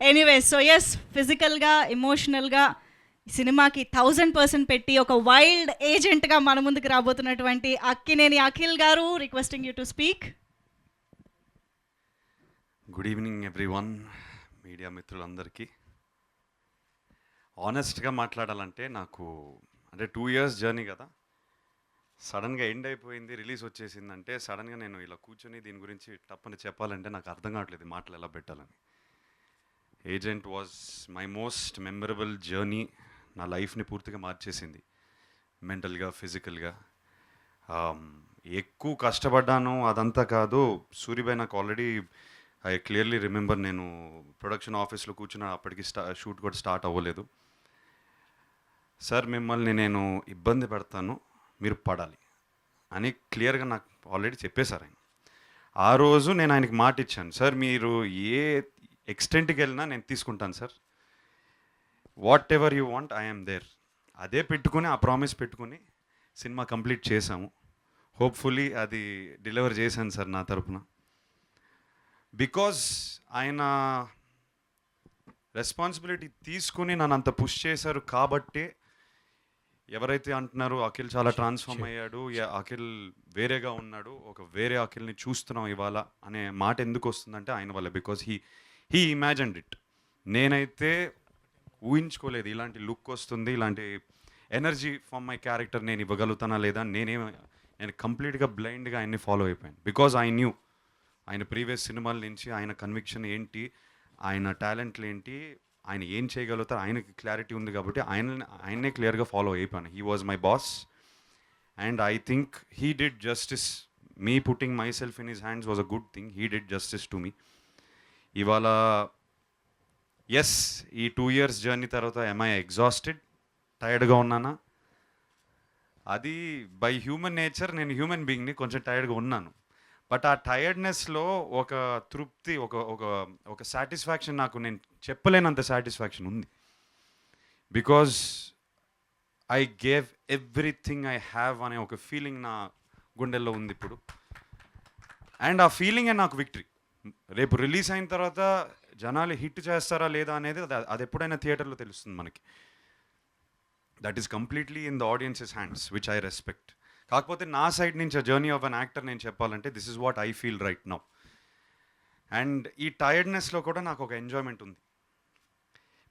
Anyway so yes, ఫిజికల్గా ఎమోషనల్గా సినిమాకి 1000% పెట్టి ఒక వైల్డ్ ఏజెంట్గా మన ముందుకు రాబోతున్నటువంటి అక్కినేని అఖిల్ గారు, requesting you to speak. Good evening everyone, media మిత్రులందరికీ. ఆనెస్ట్గా మాట్లాడాలంటే నాకు అంటే 2 years జర్నీ కదా, సడన్గా ఎండ్ అయిపోయింది, రిలీజ్ వచ్చేసిందంటే సడన్గా నేను ఇలా కూర్చొని దీని గురించి తప్పని చెప్పాలంటే నాకు అర్థం కావట్లేదు మాటలు ఎలా పెట్టాలని. Agent was my most memorable journey. నా లైఫ్ని పూర్తిగా మార్చేసింది, మెంటల్గా ఫిజికల్గా. ఎక్కువ కష్టపడ్డాను అదంతా కాదు. సూరిబాయ్ నాకు ఆల్రెడీ ఐ క్లియర్లీ రిమెంబర్, నేను ప్రొడక్షన్ ఆఫీస్లో కూర్చున్న అప్పటికి షూట్ కూడా స్టార్ట్ అవ్వలేదు. సార్ మిమ్మల్ని నేను ఇబ్బంది పెడతాను, మీరు పడాలి అని క్లియర్గా నాకు ఆల్రెడీ చెప్పేశారు ఆయన. ఆ రోజు నేను ఆయనకి మాట ఇచ్చాను, సార్ మీరు ఏ ఎక్స్టెంట్కి వెళ్ళినా నేను తీసుకుంటాను sir, whatever you want I'm there. అదే పెట్టుకుని, ఆ ప్రామిస్ పెట్టుకుని సినిమా కంప్లీట్ చేశాము. హోప్ఫుల్లీ అది డెలివర్ చేశాను సార్ నా తరపున. బికాజ్ ఆయన రెస్పాన్సిబిలిటీ తీసుకుని నన్ను అంత పుష్ చేశారు కాబట్టే ఎవరైతే అంటున్నారో అఖిల్ చాలా ట్రాన్స్ఫార్మ్ అయ్యాడు, అఖిల్ వేరేగా ఉన్నాడు, ఒక వేరే అఖిల్ని చూస్తున్నాం ఇవాళ అనే మాట ఎందుకు వస్తుందంటే ఆయన వల్ల. Because he imagined it. నేనైతే ఊహించుకోలేదు ఇలాంటి లుక్ వస్తుంది, ఇలాంటి ఎనర్జీ ఫ్రమ్ మై క్యారెక్టర్ నేను ఇవ్వగలుగుతానా లేదా. నేను కంప్లీట్గా బ్లైండ్గా ఆయన్ని ఫాలో అయిపోయాను. బికాజ్ ఐ న్యూ ఆయన ప్రీవియస్ సినిమాల నుంచి ఆయన కన్విక్షన్ ఏంటి, ఆయన టాలెంట్లు ఏంటి, ఆయన ఏం చేయగలుగుతారు, ఆయనకి క్లారిటీ ఉంది కాబట్టి ఆయన్నే క్లియర్గా ఫాలో అయిపోయాను. He was my boss and I think he did justice. Me putting myself in his hands was a good thing. He did justice to me. ఇవాళ ఎస్, ఈ 2 years జర్నీ తర్వాత I exhausted, టైర్డ్గా ఉన్నానా? అది by human nature, నేను human బీయింగ్ని, కొంచెం టైర్డ్గా ఉన్నాను. బట్ ఆ టైర్డ్నెస్లో ఒక తృప్తి, ఒక సాటిస్ఫాక్షన్, నాకు నేను చెప్పలేనంత సాటిస్ఫాక్షన్ ఉంది. Because I gave everything I have అనే ఒక ఫీలింగ్ నా గుండెల్లో ఉంది ఇప్పుడు. అండ్ ఆ ఫీలింగే నాకు విక్టరీ. రేపు రిలీజ్ అయిన తర్వాత జనాలు హిట్ చేస్తారా లేదా అనేది అది ఎప్పుడైనా థియేటర్లో తెలుస్తుంది మనకి. That is completely in the audiences hands, which I respect. కాకపోతే నా సైడ్ నుంచి జర్నీ ఆఫ్ అన్ యాక్టర్ నేను చెప్పాలంటే this is what I feel right now. And ఈ టైర్డ్నెస్లో కూడా నాకు ఒక ఎంజాయ్మెంట్ ఉంది.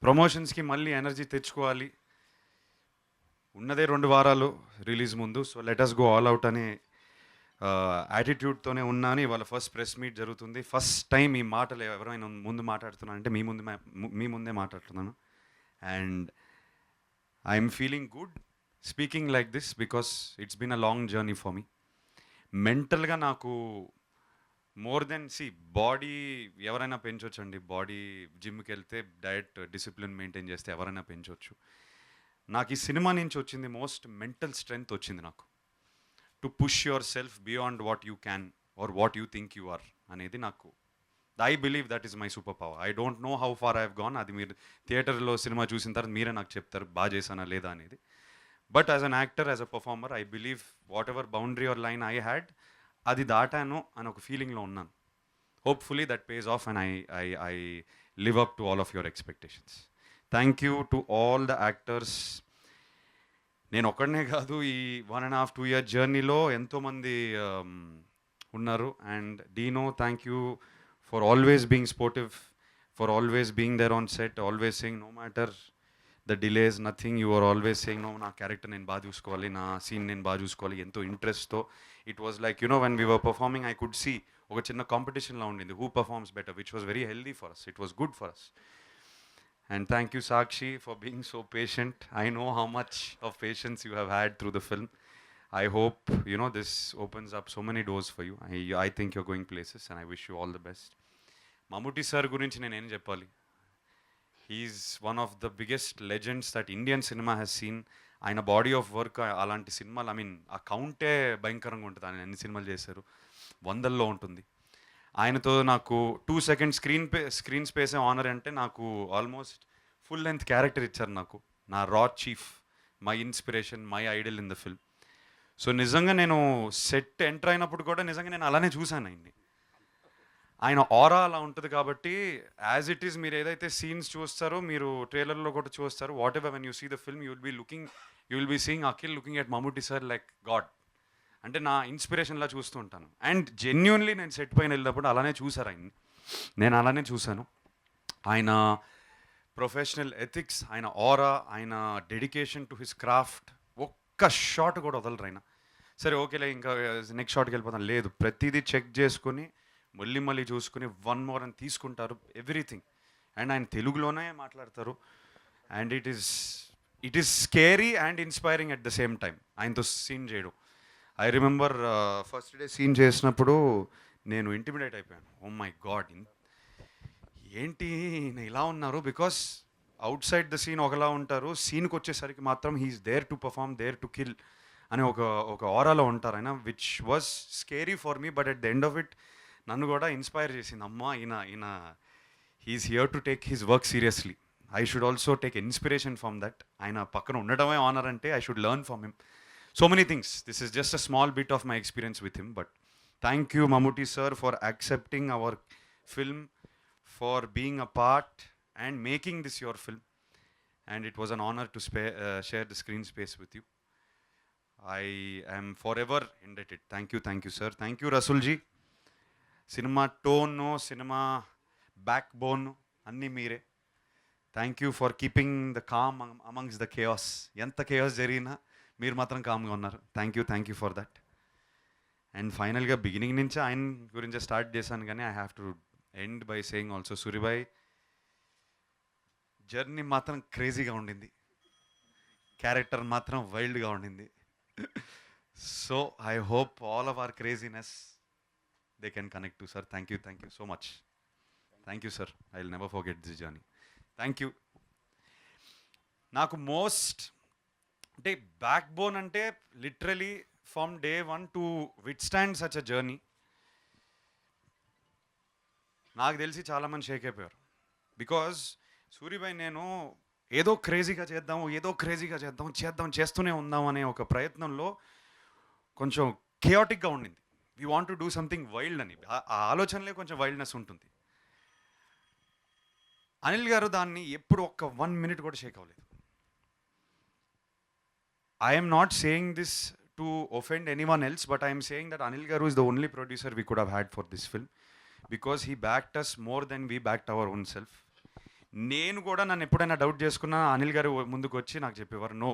ప్రమోషన్స్కి మళ్ళీ ఎనర్జీ తెచ్చుకోవాలి, ఉన్నదే 2 వారాలు రిలీజ్ ముందు, so let us go all out అనే యాటిట్యూడ్తోనే ఉన్నాను. ఇవాళ ఫస్ట్ ప్రెస్ మీట్ జరుగుతుంది. ఫస్ట్ టైం ఈ మాటలు ఎవరైనా ముందు మాట్లాడుతున్నాను అంటే మీ ముందే మాట్లాడుతున్నాను. And I'm feeling good speaking like this because it's been a long journey for me. మెంటల్గా నాకు మోర్ దెన్ బాడీ ఎవరైనా పెంచవచ్చు అండి. బాడీ జిమ్కి వెళ్తే డయట్ డిసిప్లిన్ మెయింటైన్ చేస్తే ఎవరైనా పెంచవచ్చు. నాకు ఈ సినిమా నుంచి వచ్చింది మోస్ట్ మెంటల్ స్ట్రెంగ్త్ వచ్చింది నాకు. To push yourself beyond what you can or what you think you are అనేది నాకు, I believe that is my super power. I don't know how far I have gone. అది మీరు థియేటర్లో cinema చూసిన తర్వాత మీరే నాకు చెప్తారు బాగా చేశానా లేదా అనేది. But as an actor, as a performer, I believe whatever boundary or line I had, అది దాటాను అని ఒక ఫీలింగ్లో ఉన్నాను. Hopefully that pays off and I live up to all of your expectations. Thank you to all the actors. నేను ఒక్కడనే కాదు, ఈ 1.5-2 year జర్నీలో ఎంతోమంది ఉన్నారు. And Dino, thank you for always being sportive, for always being there on set, always saying no matter the delays nothing, you are always saying no, నా character నేను బాగా చూసుకోవాలి, నా సీన్ నేను బాగా చూసుకోవాలి, ఎంతో ఇంట్రెస్ట్తో. It was like when we were performing I could see ఒక చిన్న కాంపిటీషన్లో ఉండింది, who performs better, which was very healthy for us. It was good for us. And thank you, Sakshi, for being so patient. I know how much of patience you have had through the film. I hope, this opens up so many doors for you. I think you're going places and I wish you all the best. Mammootty sir gurinchi nenu em cheppali. He's one of the biggest legends that Indian cinema has seen. ఆయన body of work అలాంటి సినిమాలు, ఆ కౌంటే భయంకరంగా ఉంటుంది. ఆయన ఎన్ని సినిమాలు చేశారు, 100ల్లో ఉంటుంది. ఆయనతో నాకు 2 seconds స్క్రీన్ స్పేసే ఆనర్ అంటే నాకు ఆల్మోస్ట్ ఫుల్ లెంత్ క్యారెక్టర్ ఇచ్చారు నాకు. నా రా chief, my inspiration, my Idol in the film. So నిజంగా నేను సెట్ ఎంటర్ అయినప్పుడు కూడా నిజంగా నేను అలానే చూశాను ఆయన్ని. ఆయన ఆరా అలా ఉంటుంది కాబట్టి యాజ్ ఇట్ ఈస్ మీరు ఏదైతే సీన్స్ చూస్తారో మీరు ట్రైలర్లో కూడా చూస్తారు whatever when you see the film you will be seeing Akhil looking at Mammootty sir like god. అంటే నా ఇన్స్పిరేషన్లా చూస్తూ ఉంటాను. అండ్ జెన్యున్లీ నేను సెట్ పైన వెళ్ళినప్పుడు అలానే చూసారు ఆయన్ని, నేను అలానే చూశాను. ఆయన ప్రొఫెషనల్ ఎథిక్స్, ఆయన ఆరా, ఆయన డెడికేషన్ టు హిస్ క్రాఫ్ట్, ఒక్క షాట్ కూడా వదలరు ఆయన. సరే ఓకేలే ఇంకా నెక్స్ట్ షాట్కి వెళ్ళిపోతాను లేదు, ప్రతిదీ చెక్ చేసుకొని మళ్ళీ చూసుకుని వన్ మోర్ అని తీసుకుంటారు ఎవ్రీథింగ్. అండ్ ఆయన తెలుగులోనే మాట్లాడతారు. And it is scary and inspiring at the same time ఆయనతో సీన్ చేయడం. I remember first day scene చేసినప్పుడు నేను ఇంటిమిడేట్ అయిపోయాను. ఓ మై గాడ్, ఏంటి ఈయన ఇలా ఉన్నారు, because outside the scene ఒకలా ఉంటారు, సీన్కి వచ్చేసరికి మాత్రం he is there to perform, there to kill అని ఒక ఆరాలో ఉంటారు ఆయన, which was scary for me. But at the end of it నన్ను కూడా ఇన్స్పైర్ చేసింది. అమ్మా ఈయన he is here to take his work seriously. I should also take inspiration from that. ఆయన పక్కన ఉండడమే ఆనర్ అంటే I should learn from him so many things. This is just a small bit of my experience with him, but thank you Mammootty sir for accepting our film, for being a part and making this your film, and it was an honor to share the screen space with you. I am forever indebted. Thank you sir. Thank you Rasul ji. Cinema tone, cinema backbone anni mere. Thank you for keeping the calm amongst the chaos. Enta chaos jarina మీరు మాత్రం కామ్గా ఉన్నారు. Thank you for that. And ఫైనల్గా beginning నుంచి ఆయన గురించి start చేశాను, కానీ I have to end by saying also Suribhai journey మాత్రం క్రేజీగా ఉండింది, క్యారెక్టర్ మాత్రం వైల్డ్గా ఉండింది. So I hope all of our craziness they can connect to sir. Thank you so much. Thank you sir. I will never forget this journey. Thank you. నాకు most అంటే backbone అంటే literally from day one to withstand such a journey. నాకు తెలిసి చాలామంది షేక్ అయిపోయారు, because Suribhai నేను ఏదో క్రేజీగా చేస్తూనే ఉందాం అనే ఒక ప్రయత్నంలో కొంచెం కెయాటిక్గా ఉండింది. We want to do something wild అని, ఆ ఆలోచనలే కొంచెం వైల్డ్నెస్ ఉంటుంది. అనిల్ గారు దాన్ని ఎప్పుడు ఒక్క 1 minute కూడా షేక్ అవ్వలేదు. I am not saying this to offend anyone else, but I am saying that Anil Garu is the only producer we could have had for this film, because he backed us more than we backed our own self. నేను కూడా నన్ను ఎప్పుడైనా doubt చేసుకున్నా అనిల్ గారు ముందుకు వచ్చి నాకు చెప్పేవారు, నో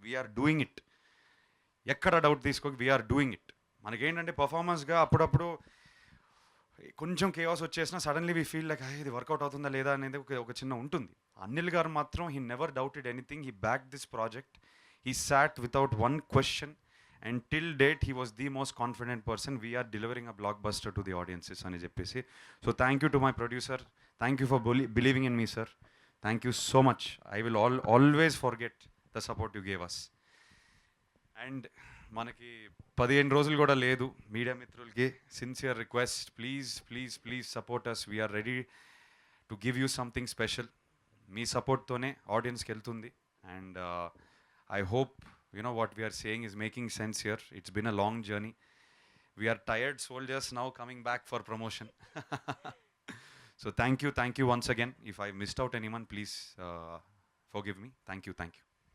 వీఆర్ డూయింగ్ ఇట్, ఎక్కడ డౌట్ తీసుకోక వీఆర్ డూయింగ్ ఇట్. మనకేంటంటే పర్ఫార్మెన్స్గా అప్పుడప్పుడు కొంచెం కేవాస్ వచ్చేసినా సడన్లీ వీ ఫీల్ లైక్ ఇది వర్కౌట్ అవుతుందా లేదా అనేది ఒక చిన్న ఉంటుంది. అనిల్ గారు మాత్రం he never doubted anything, he back this project, he sat without one question, and till date he was the most confident person. We're delivering a block buster to the audiences అని చెప్పేసి. So thank you to my producer, thank you for believing in me sir. Thank you so much. I will always forget the support you gave us. And మనకి 15 రోజులు కూడా లేదు, media మిత్రులకి sincere request, please support us. We are ready to give you something special. మీ సపోర్ట్తోనే ఆడియన్స్కి వెళ్తుంది. And I hope what we are saying is making sense here. It's been a long journey. We are tired soldiers now coming back for promotion. So thank you once again. If I missed out anyone, please forgive me. Thank you.